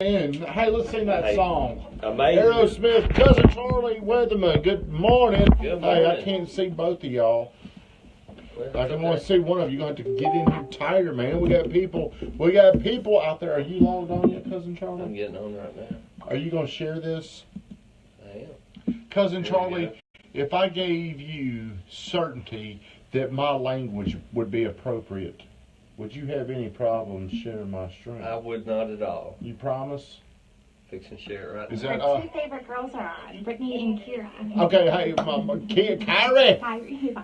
And hey, let's sing that song. Amazing. Aerosmith, Cousin Charlie Weatherman. Good morning. Good morning. Hey, I can't see both of y'all. I can only see one of you. You're going to have to get in here tighter, man. We got people out there. Are you logged on yet, Cousin Charlie? I'm getting on right now. Are you going to share this? I am. Cousin Charlie, if I gave you certainty that my language would be appropriate, would you have any problems sharing my screen? I would not at all. You promise? Fix and share it right Is now. that Our two favorite girls are on, Brittany and Kira. Okay, hey,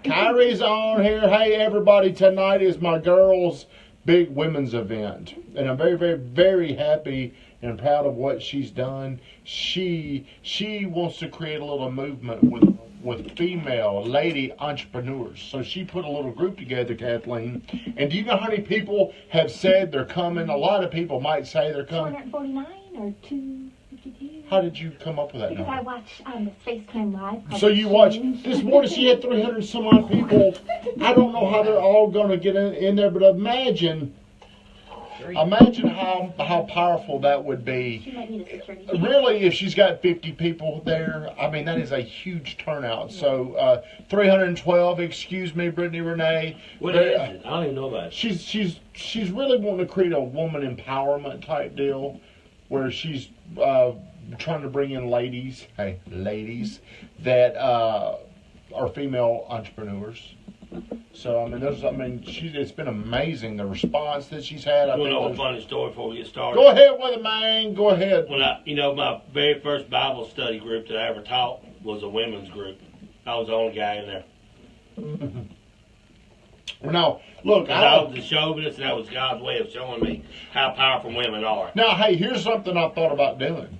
Kyrie's on here. Hey, everybody, tonight is my girls' big women's event. And I'm very, very, very happy and proud of what she's done. She wants to create a little movement with female lady entrepreneurs. So she put a little group together, Kathleen. And do you know how many people have said they're coming? A lot of people might say they're coming. 249 or 252. How did you come up with that Because number? I watched the Space Time Live. So you watched this morning. She had 300 some odd people. I don't know how they're all going to get in there, but imagine how powerful that would be. She might need a security. Really, if she's got 50 people there, I mean that is a huge turnout. So 312. Excuse me, Brittany Renee. What is it? I don't even know about it. She's really wanting to create a woman empowerment type deal, where she's trying to bring in ladies that are female entrepreneurs. So it's been amazing the response that she's had. You want to know a funny story before we get started? Go ahead with it, man. Go ahead. When my very first Bible study group that I ever taught was a women's group. I was the only guy in there. Now, look, I was the chauvinist, and that was God's way of showing me how powerful women are. Now, hey, here's something I thought about doing.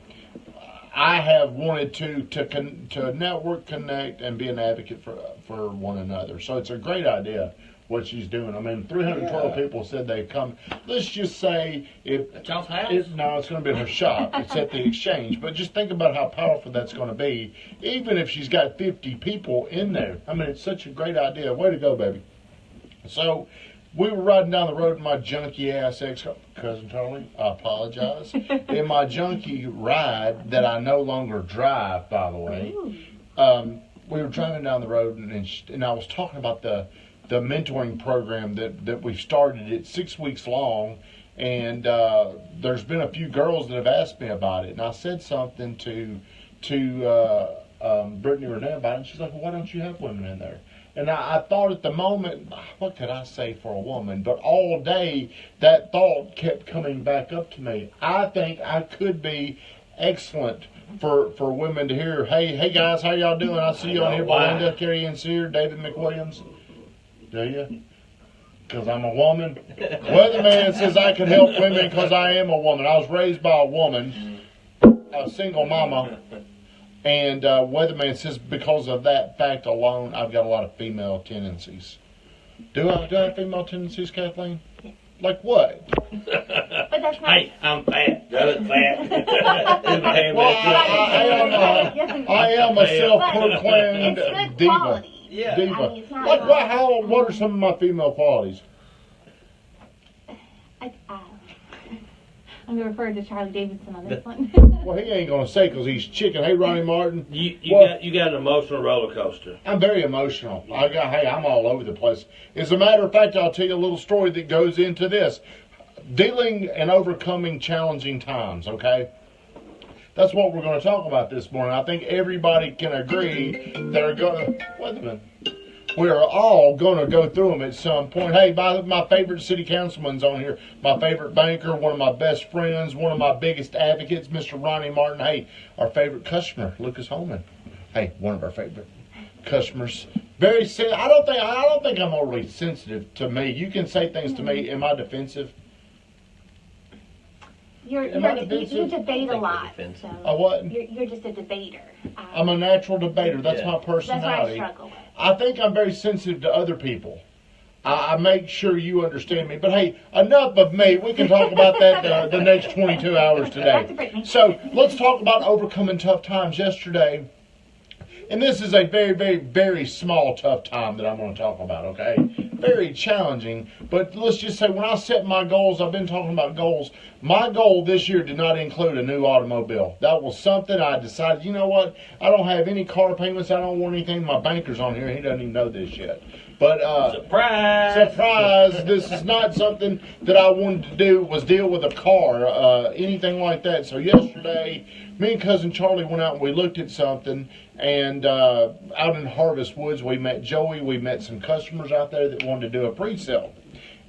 I have wanted to network, connect, and be an advocate for one another. So it's a great idea what she's doing. I mean, 312 people said they'd come. Let's just say At y'all's house? No, it's going to be in her shop. It's at the exchange. But just think about how powerful that's going to be, even if she's got 50 people in there. I mean, it's such a great idea. Way to go, baby. So we were riding down the road in my junky ass ex-cousin Charlie. I apologize. In my junky ride that I no longer drive, by the way. We were driving down the road and I was talking about the mentoring program that we started. It's 6 weeks long, and there's been a few girls that have asked me about it. And I said something to Brittany Renee about it, and she's like, well, why don't you have women in there? And I thought at the moment, what could I say for a woman? But all day, that thought kept coming back up to me. I think I could be excellent for women to hear. Hey guys, how y'all doing? I see you on here, Belinda, Carrie Ann Sear, David McWilliams. Do you? Because I'm a woman. Weatherman says I can help women because I am a woman. I was raised by a woman, a single mama. And Weatherman says because of that fact alone, I've got a lot of female tendencies. Do I have female tendencies, Kathleen? Like what? But that's not. Hey, I'm fat. Doesn't fat. I am a self-proclaimed It's good diva. quality. Yeah. Diva. I mean, it's not What are some of my female qualities? I'm going to refer to Charlie Davidson on this one. Well, he ain't gonna say because he's chicken. Hey, Ronnie Martin. You got an emotional roller coaster. I'm very emotional. I'm all over the place. As a matter of fact, I'll tell you a little story that goes into this. Dealing and overcoming challenging times, okay? That's what we're going to talk about this morning. I think everybody can agree that we are all going to go through them at some point. Hey, my favorite city councilman's on here. My favorite banker, one of my best friends, one of my biggest advocates, Mr. Ronnie Martin. Hey, our favorite customer, Lucas Holman. Hey, one of our favorite customers. I don't think I'm overly sensitive to me. You can say things to me. Am I defensive? You debate a lot. So I wasn't. You're just a debater. I'm a natural debater. That's my personality. That's what I struggle with. I think I'm very sensitive to other people. I make sure you understand me. But hey, enough of me. We can talk about that the next 22 hours today. So let's talk about overcoming tough times. Yesterday, and this is a very, very, very small, tough time that I'm going to talk about, okay? Very challenging, but let's just say when I set my goals, I've been talking about goals. My goal this year did not include a new automobile. That was something I decided, you know what? I don't have any car payments. I don't want anything. My banker's on here. He doesn't even know this yet. But surprise! This is not something that I wanted to do, was deal with a car, anything like that. So yesterday, me and Cousin Charlie went out and we looked at something, and out in Harvest Woods, we met Joey. We met some customers out there that wanted to do a pre-sale.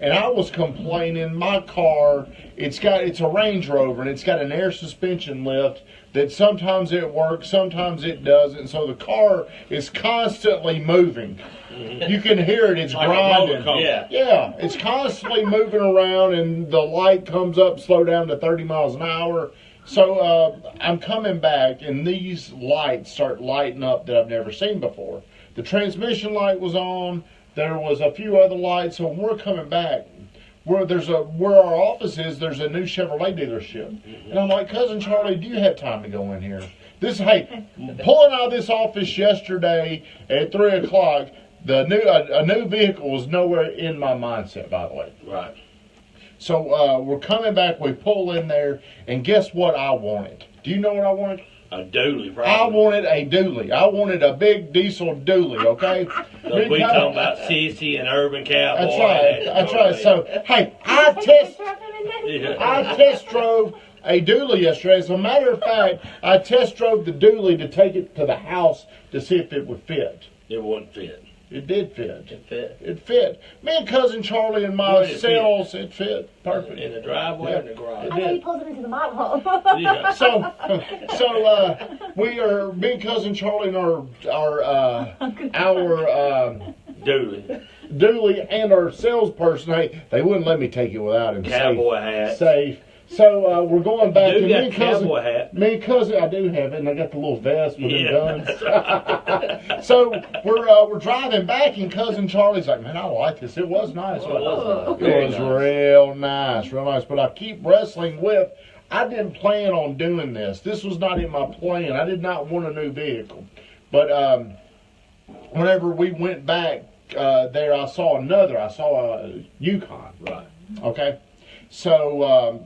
And I was complaining, my car, it's a Range Rover, and it's got an air suspension lift that sometimes it works, sometimes it doesn't. So the car is constantly moving. You can hear it, it's like grinding. Yeah, it's constantly moving around, and the light comes up, slow down to 30 miles an hour. So I'm coming back, and these lights start lighting up that I've never seen before. The transmission light was on. There was a few other lights. So when we're coming back, where our office is, there's a new Chevrolet dealership. And I'm like, Cousin Charlie, do you have time to go in here? Pulling out of this office yesterday at 3 o'clock, a new vehicle was nowhere in my mindset, by the way. Right. So we're coming back, we pull in there, and guess what I wanted? Do you know what I wanted? A dually, probably. I wanted a dually. I wanted a big diesel dually, okay? We talking about Sissy and Urban Cowboy. That's right. That's right. So, hey, I test drove a dually yesterday. As a matter of fact, I test drove the dually to take it to the house to see if it would fit. It wouldn't fit. It did fit. It fit. It fit. Me and Cousin Charlie and my sales, it fit perfect. In the driveway or in the garage? I thought he pulls it into the model. Yeah. So we are, me and Cousin Charlie and our dually and our salesperson. Hey, they wouldn't let me take it without him. Cowboy hat. Safe. So we're going back. You got cowboy hat. Me and Cousin, I do have it, and I got the little vest with the guns. So we're driving back, and Cousin Charlie's like, "Man, I like this. It was nice. It was real nice, real nice." But I keep wrestling with. I didn't plan on doing this. This was not in my plan. I did not want a new vehicle. But whenever we went back there, I saw a Yukon. Right. Okay. So.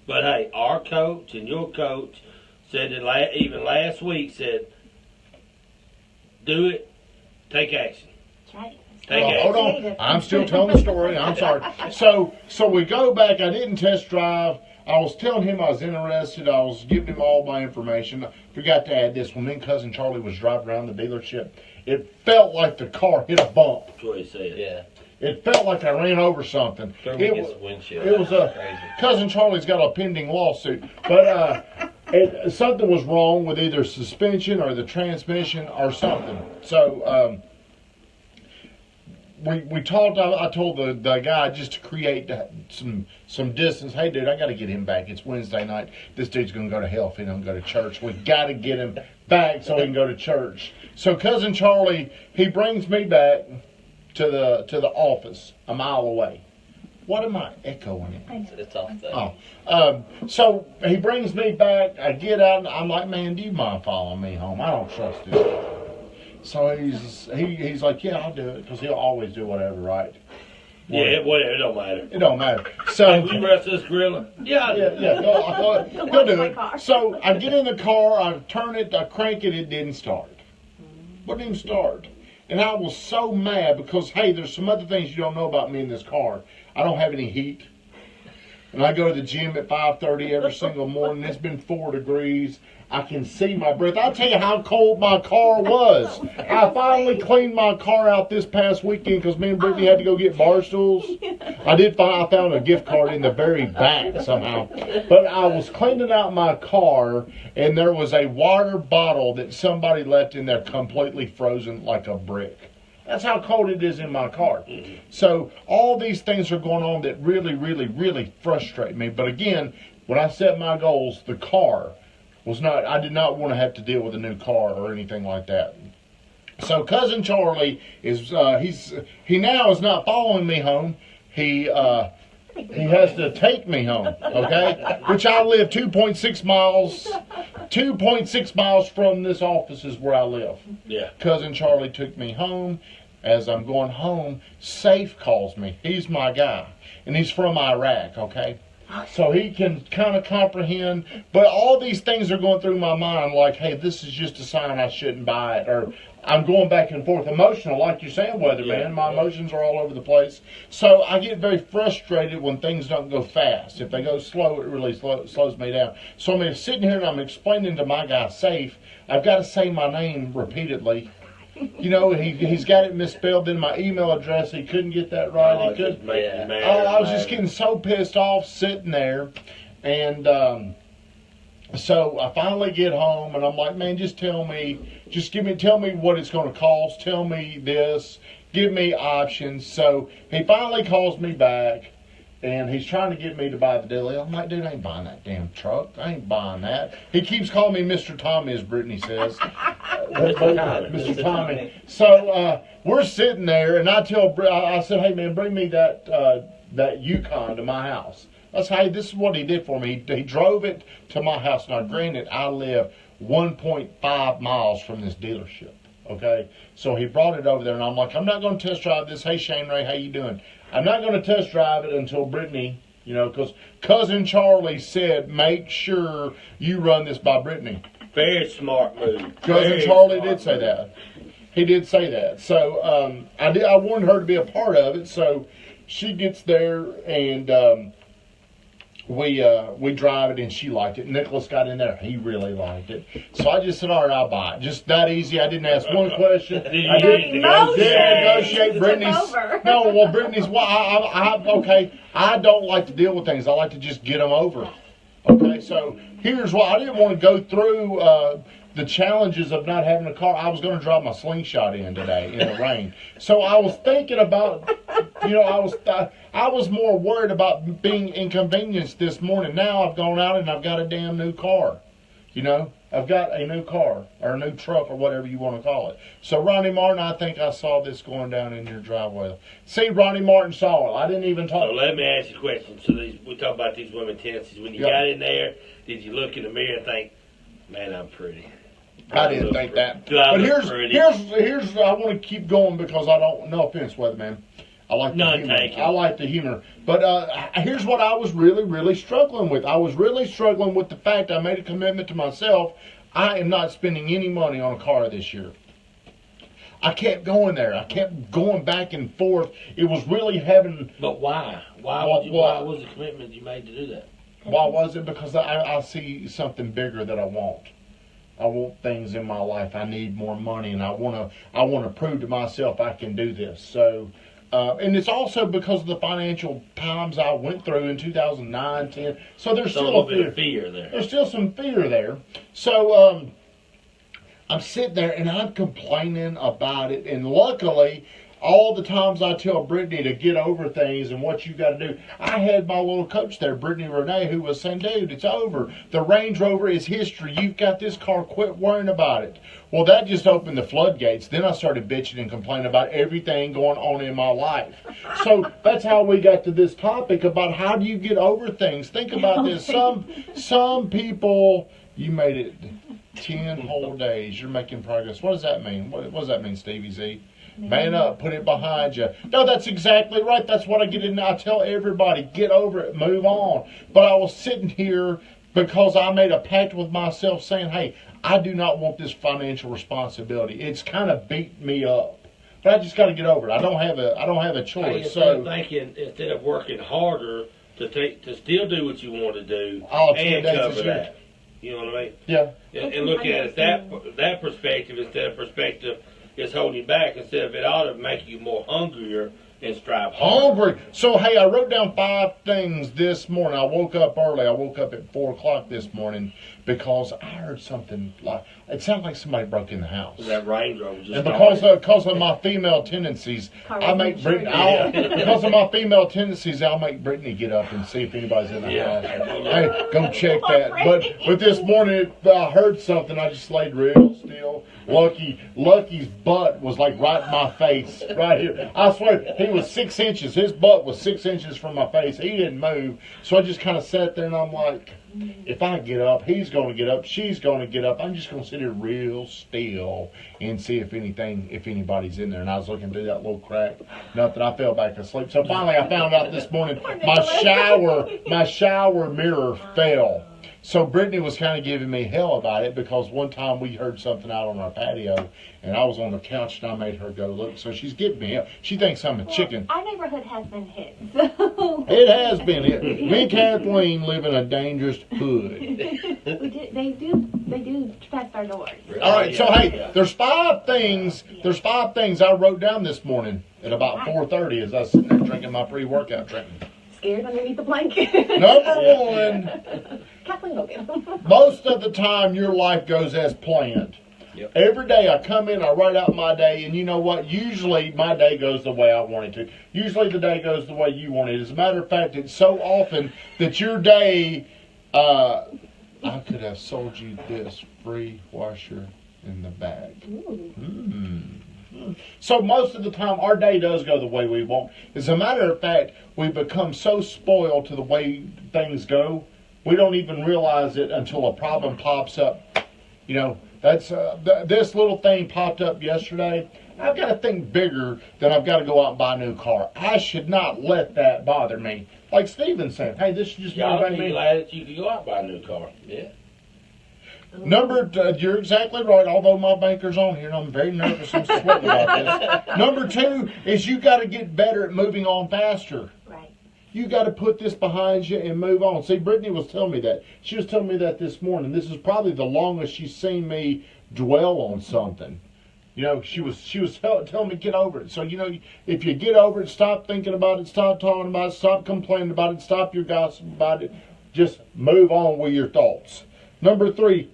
But hey, our coach and your coach said that even last week said, do it, take action. That's right. Take action. Hold on, I'm still telling the story. I'm sorry. So we go back. I didn't test drive. I was telling him I was interested. I was giving him all my information. I forgot to add this. When me and Cousin Charlie was driving around the dealership, it felt like the car hit a bump. That's what he said. Yeah. It felt like I ran over something. It was Cousin Charlie's got a pending lawsuit, but something was wrong with either suspension or the transmission or something. So we talked. I told the guy just to create some distance. Hey, dude, I got to get him back. It's Wednesday night. This dude's gonna go to hell if he don't go to church. We got to get him back so he can go to church. So Cousin Charlie, he brings me back to the office a mile away. What am I echoing? It's off there. Oh. So he brings me back. I get out, and I'm like, man, do you mind following me home? I don't trust this guy. So he's like, yeah, I'll do it, because he'll always do whatever, right? Yeah, whatever. It don't matter. It don't matter. So you rest this gorilla? Yeah. He'll do it. So I get in the car, I turn it, I crank it, it didn't start. Wouldn't even start. And I was so mad because, hey, there's some other things you don't know about me in this car. I don't have any heat. And I go to the gym at 5:30 every single morning. It's been 4 degrees. I can see my breath. I'll tell you how cold my car was. I finally cleaned my car out this past weekend because me and Brittany had to go get bar stools. I found a gift card in the very back somehow. But I was cleaning out my car, and there was a water bottle that somebody left in there completely frozen like a brick. That's how cold it is in my car. So all these things are going on that really, really, really frustrate me. But again, when I set my goals, the car was not, I did not want to have to deal with a new car or anything like that. So Cousin Charlie is, he now is not following me home. He has to take me home, okay? Which I live 2.6 miles 2.6 miles from this office is where I live. Yeah. Cousin Charlie took me home. As I'm going home, Safe calls me. He's my guy. And he's from Iraq, okay? So he can kind of comprehend. But all these things are going through my mind like, hey, this is just a sign I shouldn't buy it. Or I'm going back and forth emotional, like you're saying, Weatherman. My emotions are all over the place. So I get very frustrated when things don't go fast. If they go slow, it really slows me down. So I'm sitting here and I'm explaining to my guy, Safe, I've got to say my name repeatedly. You know, he's got it misspelled in my email address. He couldn't get that right. Oh, he couldn't. I was just getting so pissed off sitting there. And so I finally get home and I'm like, man, just tell me what it's going to cost. Tell me this. Give me options. So he finally calls me back. And he's trying to get me to buy the deal. I'm like, dude, I ain't buying that damn truck. I ain't buying that. He keeps calling me Mr. Tommy, as Brittany says. Mr. Tommy. So we're sitting there, and I said, hey, man, bring me that Yukon to my house. I said, hey, this is what he did for me. He drove it to my house. Now, granted, I live 1.5 miles from this dealership. Okay? So he brought it over there, and I'm like, I'm not going to test drive this. Hey, Shane Ray, how you doing? I'm not going to test drive it until Brittany, because Cousin Charlie said, make sure you run this by Brittany. Very smart move. Cousin Charlie did say that. He did say that. So I wanted her to be a part of it. So she gets there and we drive it, and she liked it. Nicholas got in there. He really liked it. So I just said, all right, I'll buy it. Just that easy. I didn't ask one question. I didn't negotiate. Brittany's, okay, I don't like to deal with things. I like to just get them over. Okay, so here's why. I didn't want to go through the challenges of not having a car. I was going to drive my slingshot in today in the rain. So I was thinking about, I was more worried about being inconvenienced this morning. Now I've gone out and I've got a damn new car. I've got a new car or a new truck or whatever you want to call it. So Ronnie Martin, I think I saw this going down in your driveway. See, Ronnie Martin saw it. I didn't even talk. So let me ask you a question. So we talk about these women tendencies. When you got in there, did you look in the mirror and think, man, I'm pretty? I didn't think that. But here's I want to keep going because I don't. No offense, Weatherman. I like the humor. I like the humor. But here's what I was really, really struggling with. I was really struggling with the fact I made a commitment to myself. I am not spending any money on a car this year. I kept going there. I kept going back and forth. It was really having. But why? Why was the commitment you made to do that? Why was it? Because I see something bigger that I want. I want things in my life. I need more money, and I want to prove to myself I can do this. So, and it's also because of the financial times I went through in 2009, 10. So there's still a bit of fear there. There's still some fear there. So I'm sitting there and I'm complaining about it, and luckily, all the times I tell Brittany to get over things and what you got to do, I had my little coach there, Brittany Renee, who was saying, dude, it's over. The Range Rover is history. You've got this car. Quit worrying about it. Well, that just opened the floodgates. Then I started bitching and complaining about everything going on in my life. So that's how we got to this topic about how do you get over things. Think about this. Some people, you made it 10 whole days. You're making progress. What does that mean? What does that mean, Stevie Z? Man up, put it behind you. No, that's exactly right. That's what I get in. I tell everybody, get over it, move on. But I was sitting here because I made a pact with myself saying, hey, I do not want this financial responsibility. It's kind of beat me up. But I just got to get over it. I don't have a choice. So thinking instead of working harder to still do what you want to do and cover that. You know what I mean? Yeah. And looking at it that perspective instead of perspective is holding you back instead of it ought to make you more hungrier and strive harder. Hungry. So, hey, I wrote down 5 things this morning. I woke up early. I woke up at 4 o'clock this morning because I heard something like, it sounded like somebody broke in the house. That Range Rover just and because of my female tendencies, I'll make Brittany get up and see if anybody's in the house. Hey, go check that. But this morning I heard something. I just laid real still. Lucky's butt was like right in my face, right here. I swear, he was 6 inches. His butt was 6 inches from my face. He didn't move. So I just kind of sat there and I'm like, If I get up, he's going to get up, she's going to get up. I'm just going to sit here real still and see if anybody's in there. And I was looking through that little crack. Nothing. I fell back asleep. So finally I found out this morning my shower mirror fell. So Brittany was kind of giving me hell about it because one time we heard something out on our patio and I was on the couch and I made her go look. So she's giving me hell. She thinks I'm a chicken. Our neighborhood has been hit, so. It has been hit. Me and Kathleen live in a dangerous hood. They do trespass our doors. All right, so hey, there's five things I wrote down this morning at about 4:30 as I was sitting there drinking my pre-workout drink. Scared underneath the blanket. Number one, Kathleen will get them. most of the time your life goes as planned. Yep. Every day I come in, I write out my day, and you know what? Usually my day goes the way I want it to. Usually the day goes the way you want it. As a matter of fact, it's so often that your day, I could have sold you this free washer in the bag. So most of the time our day does go the way we want. As a matter of fact, we become so spoiled to the way things go, we don't even realize it until a problem pops up. You know, that's this little thing popped up yesterday. I've got to think bigger than I've got to go out and buy a new car. I should not let that bother me. Like Steven said, hey, this should just motivate me. I'm glad that you could go out and buy a new car. Yeah. You're exactly right, although my banker's on here and I'm very nervous and sweating about this. Number two is you got to get better at moving on faster. Right. You got to put this behind you and move on. See, Brittany was telling me that. She was telling me that this morning. This is probably the longest she's seen me dwell on something. You know, she was telling me get over it. So, you know, if you get over it, stop thinking about it, stop talking about it, stop complaining about it, stop your gossip about it. Just move on with your thoughts. Number three,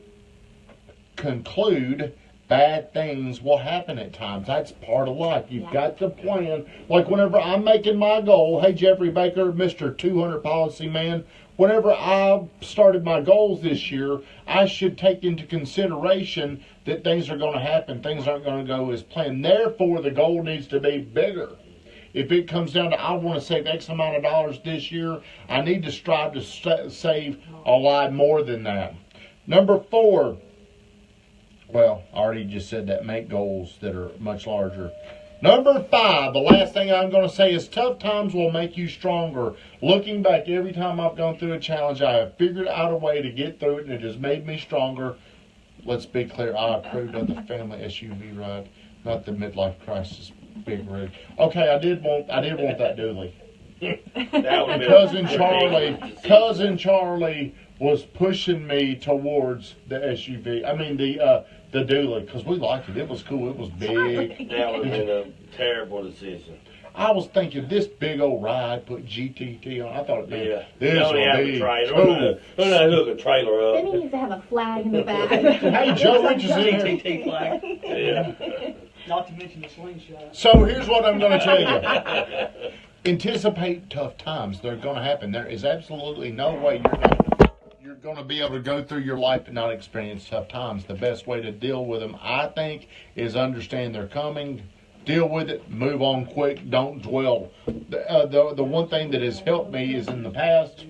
conclude bad things will happen at times. That's part of life. You've got to plan. Like whenever I'm making my goal, hey, Jeffrey Baker, Mr. 200 Policy Man, whenever I started my goals this year, I should take into consideration that things are going to happen. Things aren't going to go as planned. Therefore, the goal needs to be bigger. If it comes down to I want to save X amount of dollars this year, I need to strive to save a lot more than that. Number four, well, I already just said that, make goals that are much larger. Number five, the last thing I'm going to say is tough times will make you stronger. Looking back, every time I've gone through a challenge, I have figured out a way to get through it, and it has made me stronger. Let's be clear, I approved of the family SUV ride, not the midlife crisis big rig. Okay, I did want that dually. Cousin Charlie was pushing me towards the SUV. I mean the dually, because we liked it. It was cool. It was big. That would have been a terrible decision. I was thinking this big old ride, put GTT on. I thought it'd be this would be cool. Hook a trailer up. Then he needs to have a flag in the back. Hey, Joe Rich is in here. GTT flag. Yeah. Not to mention the slingshot. So here's what I'm going to tell you. Anticipate tough times. They're going to happen. There is absolutely no way you're going to be able to go through your life and not experience tough times. The best way to deal with them, I think, is understand they're coming, deal with it, move on quick, don't dwell. The one thing that has helped me is in the past,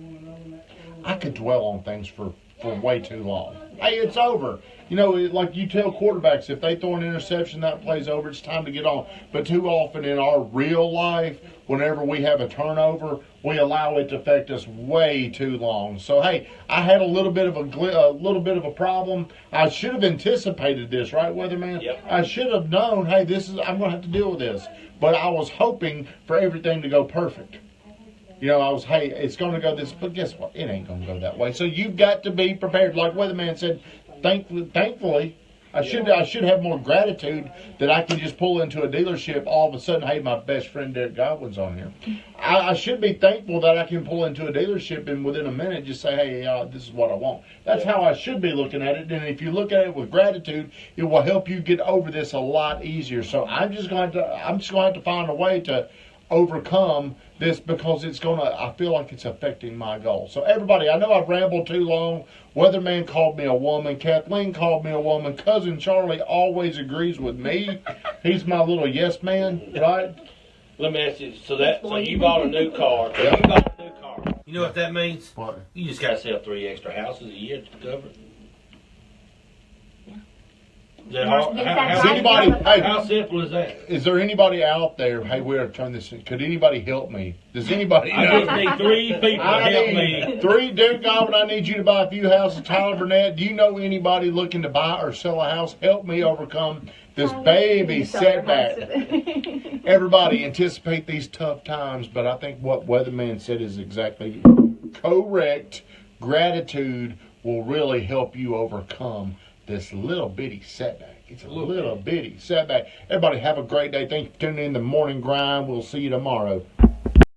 I could dwell on things for way too long. Hey, it's over. You know, like you tell quarterbacks, if they throw an interception, that play's over, it's time to get on. But too often in our real life, whenever we have a turnover, we allow it to affect us way too long. So, hey, I had a little bit of a problem. I should have anticipated this, right, Weatherman? Yep. I should have known, hey, I'm going to have to deal with this. But I was hoping for everything to go perfect. You know, it's going to go this, but guess what? It ain't going to go that way. So you've got to be prepared. Like Weatherman said, thankfully, I should have more gratitude that I can just pull into a dealership all of a sudden. Hey, my best friend Derek Godwin's on here. I should be thankful that I can pull into a dealership and within a minute just say, hey, this is what I want. That's how I should be looking at it. And if you look at it with gratitude, it will help you get over this a lot easier. So I'm just going to have to find a way to overcome this because I feel like it's affecting my goal. So everybody, I know I've rambled too long. Weatherman called me a woman. Kathleen called me a woman. Cousin Charlie always agrees with me. He's my little yes man, right? Let me ask you, so you bought a new car. You bought a new car. You know what that means? What? You just gotta sell 3 extra houses a year to cover it. Is that hard? Get How, that Does right anybody? down the Hey, how simple is that? is there anybody out there? Hey, we're trying this. Could anybody help me? Does anybody I know? just need 3 people to I help need me. 3 Duke Goblin. I need you to buy a few houses. Tyler Burnett, do you know anybody looking to buy or sell a house? Help me overcome this baby setback. Everybody anticipate these tough times, but I think what Weatherman said is exactly correct. Gratitude will really help you overcome this little bitty setback. It's a little bitty setback. Everybody have a great day. Thank you for tuning in to Morning Grind. We'll see you tomorrow.